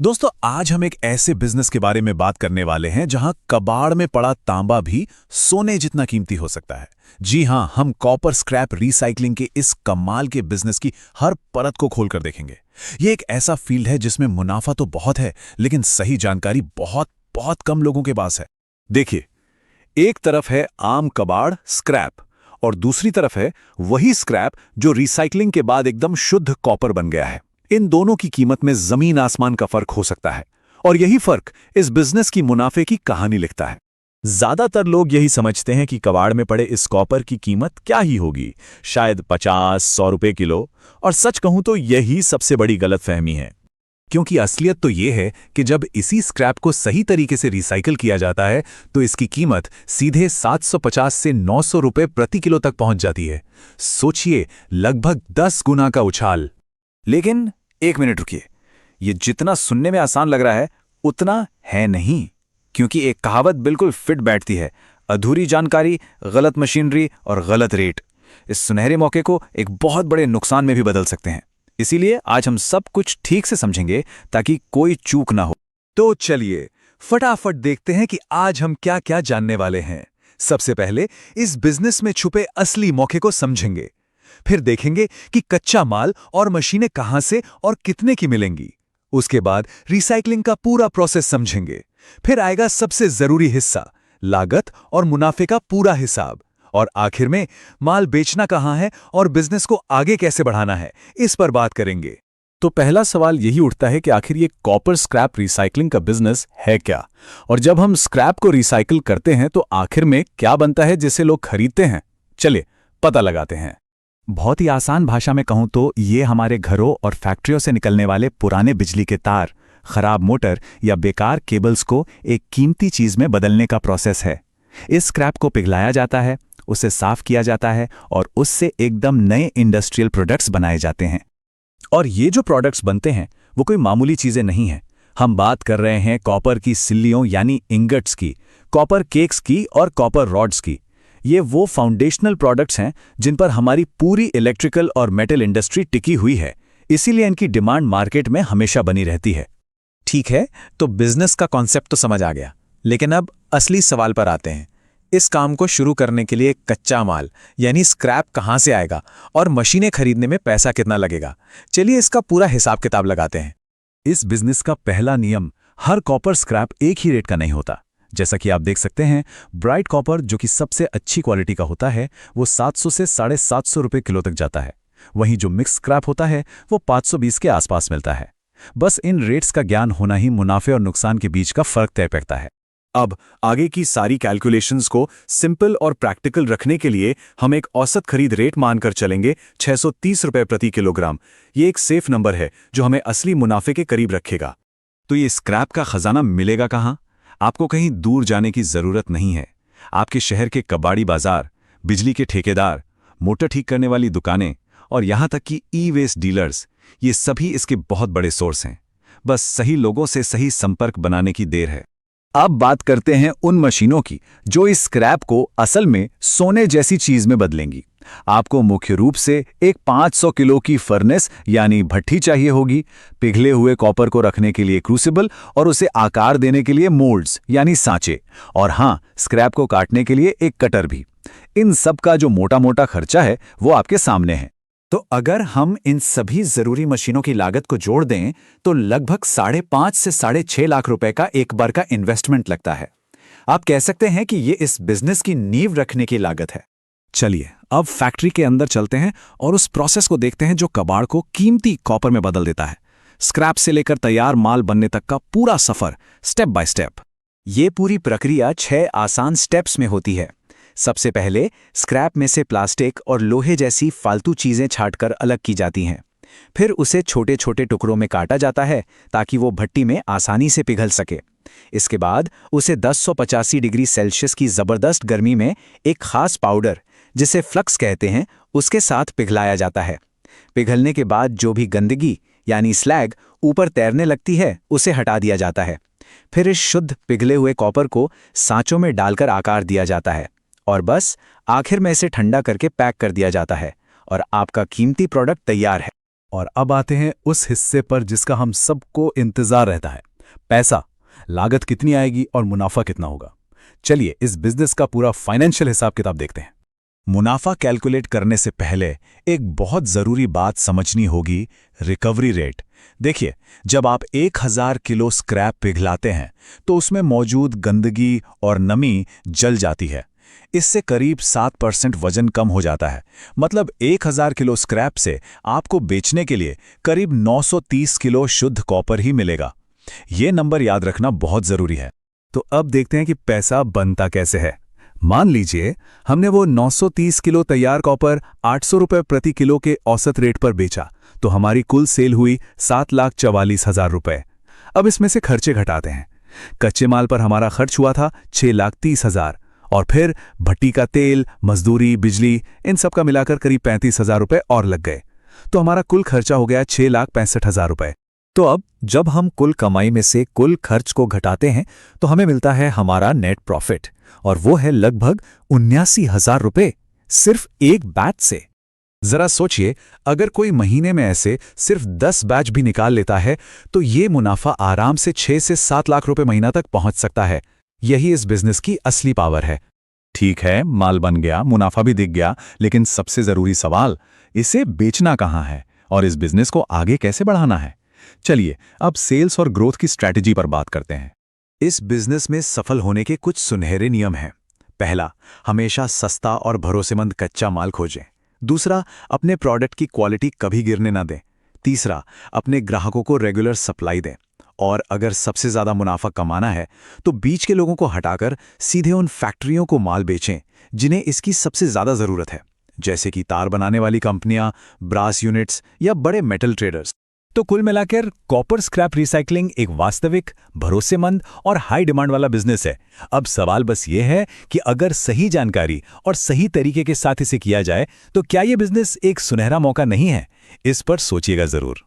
दोस्तों, आज हम एक ऐसे बिजनेस के बारे में बात करने वाले हैं जहां कबाड़ में पड़ा तांबा भी सोने जितना कीमती हो सकता है। जी हां, हम कॉपर स्क्रैप रिसाइकलिंग के इस कमाल के बिजनेस की हर परत को खोलकर देखेंगे। ये एक ऐसा फील्ड है जिसमें मुनाफा तो बहुत है, लेकिन सही जानकारी बहुत बहुत कम लोगों के पास है। देखिए, एक तरफ है आम कबाड़ स्क्रैप और दूसरी तरफ है वही स्क्रैप जो रिसाइकलिंग के बाद एकदम शुद्ध कॉपर बन गया है। इन दोनों की कीमत में जमीन आसमान का फर्क हो सकता है और यही फर्क इस बिजनेस की मुनाफे की कहानी लिखता है। ज्यादातर लोग यही समझते हैं कि कबाड़ में पड़े इस कॉपर की कीमत क्या ही होगी, शायद 50-100 रुपए किलो। और सच कहूं तो यही सबसे बड़ी गलतफहमी है, क्योंकि असलियत तो यह है कि जब इसी स्क्रैप को सही तरीके से रिसाइकिल किया जाता है तो इसकी कीमत सीधे 750 से 900 रुपए प्रति किलो तक पहुंच जाती है। सोचिए, लगभग 10 गुना का उछाल। लेकिन एक मिनट रुकिए, ये जितना सुनने में आसान लग रहा है उतना है नहीं, क्योंकि एक कहावत बिल्कुल फिट बैठती है: अधूरी जानकारी, गलत मशीनरी और गलत रेट इस सुनहरे मौके को एक बहुत बड़े नुकसान में भी बदल सकते हैं। इसीलिए आज हम सब कुछ ठीक से समझेंगे ताकि कोई चूक ना हो। तो चलिए फटाफट देखते हैं कि आज हम क्या क्या जानने वाले हैं। सबसे पहले इस बिजनेस में छुपे असली मौके को समझेंगे, फिर देखेंगे कि कच्चा माल और मशीनें कहां से और कितने की मिलेंगी। उसके बाद रिसाइकलिंग का पूरा प्रोसेस समझेंगे। फिर आएगा सबसे जरूरी हिस्सा, लागत और मुनाफे का पूरा हिसाब। और आखिर में माल बेचना कहां है और बिजनेस को आगे कैसे बढ़ाना है, इस पर बात करेंगे। तो पहला सवाल यही उठता है कि आखिर ये कॉपर स्क्रैप रिसाइकलिंग का बिजनेस है क्या, और जब हम स्क्रैप को रिसाइकिल करते हैं तो आखिर में क्या बनता है जिसे लोग खरीदते हैं। चलिए पता लगाते हैं। बहुत ही आसान भाषा में कहूं तो ये हमारे घरों और फैक्ट्रियों से निकलने वाले पुराने बिजली के तार, खराब मोटर या बेकार केबल्स को एक कीमती चीज में बदलने का प्रोसेस है। इस स्क्रैप को पिघलाया जाता है, उसे साफ किया जाता है और उससे एकदम नए इंडस्ट्रियल प्रोडक्ट्स बनाए जाते हैं। और ये जो प्रोडक्ट्स बनते हैं वो कोई मामूली चीजें नहीं हैं। हम बात कर रहे हैं कॉपर की सिल्लियों यानी इंगट्स की, कॉपर केक्स की और कॉपर रॉड्स की। ये वो फाउंडेशनल प्रोडक्ट्स हैं जिन पर हमारी पूरी इलेक्ट्रिकल और मेटल इंडस्ट्री टिकी हुई है, इसीलिए इनकी डिमांड मार्केट में हमेशा बनी रहती है। ठीक है, तो बिजनेस का कॉन्सेप्ट तो समझ आ गया, लेकिन अब असली सवाल पर आते हैं। इस काम को शुरू करने के लिए कच्चा माल यानी स्क्रैप कहां से आएगा और मशीनें खरीदने में पैसा कितना लगेगा। चलिए इसका पूरा हिसाब किताब लगाते हैं। इस बिजनेस का पहला नियम, हर कॉपर स्क्रैप एक ही रेट का नहीं होता। जैसा कि आप देख सकते हैं, ब्राइट कॉपर जो कि सबसे अच्छी क्वालिटी का होता है वो 700 से 750 रुपए किलो तक जाता है। वहीं जो मिक्स स्क्रैप होता है वो 520 के आसपास मिलता है। बस इन रेट्स का ज्ञान होना ही मुनाफे और नुकसान के बीच का फर्क तय करता है। अब आगे की सारी कैलकुलेशंस को सिंपल और प्रैक्टिकल रखने के लिए हम एक औसत खरीद रेट मानकर चलेंगे, 630 रुपए प्रति किलोग्राम। ये एक सेफ नंबर है जो हमें असली मुनाफे के करीब रखेगा। तो ये स्क्रैप का खजाना मिलेगा कहाँ? आपको कहीं दूर जाने की जरूरत नहीं है। आपके शहर के कबाड़ी बाजार, बिजली के ठेकेदार, मोटर ठीक करने वाली दुकानें और यहां तक कि ई वेस्ट डीलर्स, ये सभी इसके बहुत बड़े सोर्स हैं। बस सही लोगों से सही संपर्क बनाने की देर है। अब बात करते हैं उन मशीनों की जो इस स्क्रैप को असल में सोने जैसी चीज में बदलेंगी। आपको मुख्य रूप से एक 500 किलो की फर्नेस यानी भट्ठी चाहिए होगी, पिघले हुए कॉपर को रखने के लिए क्रूसिबल और उसे आकार देने के लिए मोल्ड्स यानी सांचे, और हां, स्क्रैप को काटने के लिए एक कटर भी। इन सब का जो मोटा मोटा खर्चा है वो आपके सामने है। तो अगर हम इन सभी जरूरी मशीनों की लागत को जोड़ दें तो लगभग 5.5 से 6.5 लाख रुपए का एक बार का इन्वेस्टमेंट लगता है। आप कह सकते हैं कि ये इस बिजनेस की नींव रखने की लागत है। चलिए अब फैक्ट्री के अंदर चलते हैं और उस प्रोसेस को देखते हैं जो कबाड़ को कीमती कॉपर में बदल देता है। स्क्रैप से लेकर तैयार माल बनने तक का पूरा सफर, स्टेप बाय स्टेप। ये पूरी प्रक्रिया 6 आसान स्टेप्स में होती है। सबसे पहले स्क्रैप में से प्लास्टिक और लोहे जैसी फालतू चीजें छांटकर अलग की जाती हैं। फिर उसे छोटे छोटे टुकड़ों में काटा जाता है ताकि वो भट्टी में आसानी से पिघल सके। इसके बाद उसे 1085 डिग्री सेल्सियस की जबरदस्त गर्मी में एक खास पाउडर, जिसे फ्लक्स कहते हैं, उसके साथ पिघलाया जाता है। पिघलने के बाद जो भी गंदगी यानी स्लैग ऊपर तैरने लगती है उसे हटा दिया जाता है। फिर इस शुद्ध पिघले हुए कॉपर को सांचों में डालकर आकार दिया जाता है और बस आखिर में इसे ठंडा करके पैक कर दिया जाता है और आपका कीमती प्रोडक्ट तैयार है। और अब आते हैं उस हिस्से पर जिसका हम सबको इंतजार रहता है, पैसा। लागत कितनी आएगी और मुनाफा कितना होगा। चलिए इस बिजनेस का पूरा फाइनेंशियल हिसाब किताब देखते हैं। मुनाफा कैलकुलेट करने से पहले एक बहुत जरूरी बात समझनी होगी, रिकवरी रेट। देखिए, जब आप 1000 किलो स्क्रैप पिघलाते हैं तो उसमें मौजूद गंदगी और नमी जल जाती है। इससे करीब 7% वजन कम हो जाता है। मतलब 1000 किलो स्क्रैप से आपको बेचने के लिए करीब 930 किलो शुद्ध कॉपर ही मिलेगा। ये नंबर याद रखना बहुत जरूरी है। तो अब देखते हैं कि पैसा बनता कैसे है। मान लीजिए हमने वो 930 किलो तैयार कॉपर 800 रुपये प्रति किलो के औसत रेट पर बेचा, तो हमारी कुल सेल हुई 7,44,000 रुपये। अब इसमें से खर्चे घटाते हैं। कच्चे माल पर हमारा खर्च हुआ था 6,30,000, और फिर भट्टी का तेल, मजदूरी, बिजली, इन सब का मिलाकर करीब 35,000 रुपये और लग गए। तो हमारा कुल खर्चा हो गया 6,65,000 रुपये। तो अब जब हम कुल कमाई में से कुल खर्च को घटाते हैं तो हमें मिलता है हमारा नेट प्रॉफिट, और वो है लगभग 79,000 रुपये सिर्फ एक बैच से। जरा सोचिए, अगर कोई महीने में ऐसे सिर्फ 10 बैच भी निकाल लेता है तो ये मुनाफा आराम से 6 से 7 लाख रुपए महीना तक पहुंच सकता है। यही इस बिजनेस की असली पावर है। ठीक है, माल बन गया, मुनाफा भी दिख गया, लेकिन सबसे जरूरी सवाल, इसे बेचना कहाँ है और इस बिजनेस को आगे कैसे बढ़ाना है। चलिए अब सेल्स और ग्रोथ की स्ट्रैटेजी पर बात करते हैं। इस बिजनेस में सफल होने के कुछ सुनहरे नियम हैं। पहला, हमेशा सस्ता और भरोसेमंद कच्चा माल खोजें। दूसरा, अपने प्रोडक्ट की क्वालिटी कभी गिरने ना दें। तीसरा, अपने ग्राहकों को रेगुलर सप्लाई दें। और अगर सबसे ज्यादा मुनाफा कमाना है तो बीच के लोगों को हटाकर सीधे उन फैक्ट्रियों को माल बेचें जिन्हें इसकी सबसे ज्यादा जरूरत है, जैसे कि तार बनाने वाली कंपनियां, ब्रास यूनिट्स या बड़े मेटल ट्रेडर्स। तो कुल मिलाकर कॉपर स्क्रैप रिसाइकलिंग एक वास्तविक, भरोसेमंद और हाई डिमांड वाला बिजनेस है। अब सवाल बस ये है कि अगर सही जानकारी और सही तरीके के साथ इसे किया जाए तो क्या ये बिजनेस एक सुनहरा मौका नहीं है। इस पर सोचिएगा जरूर।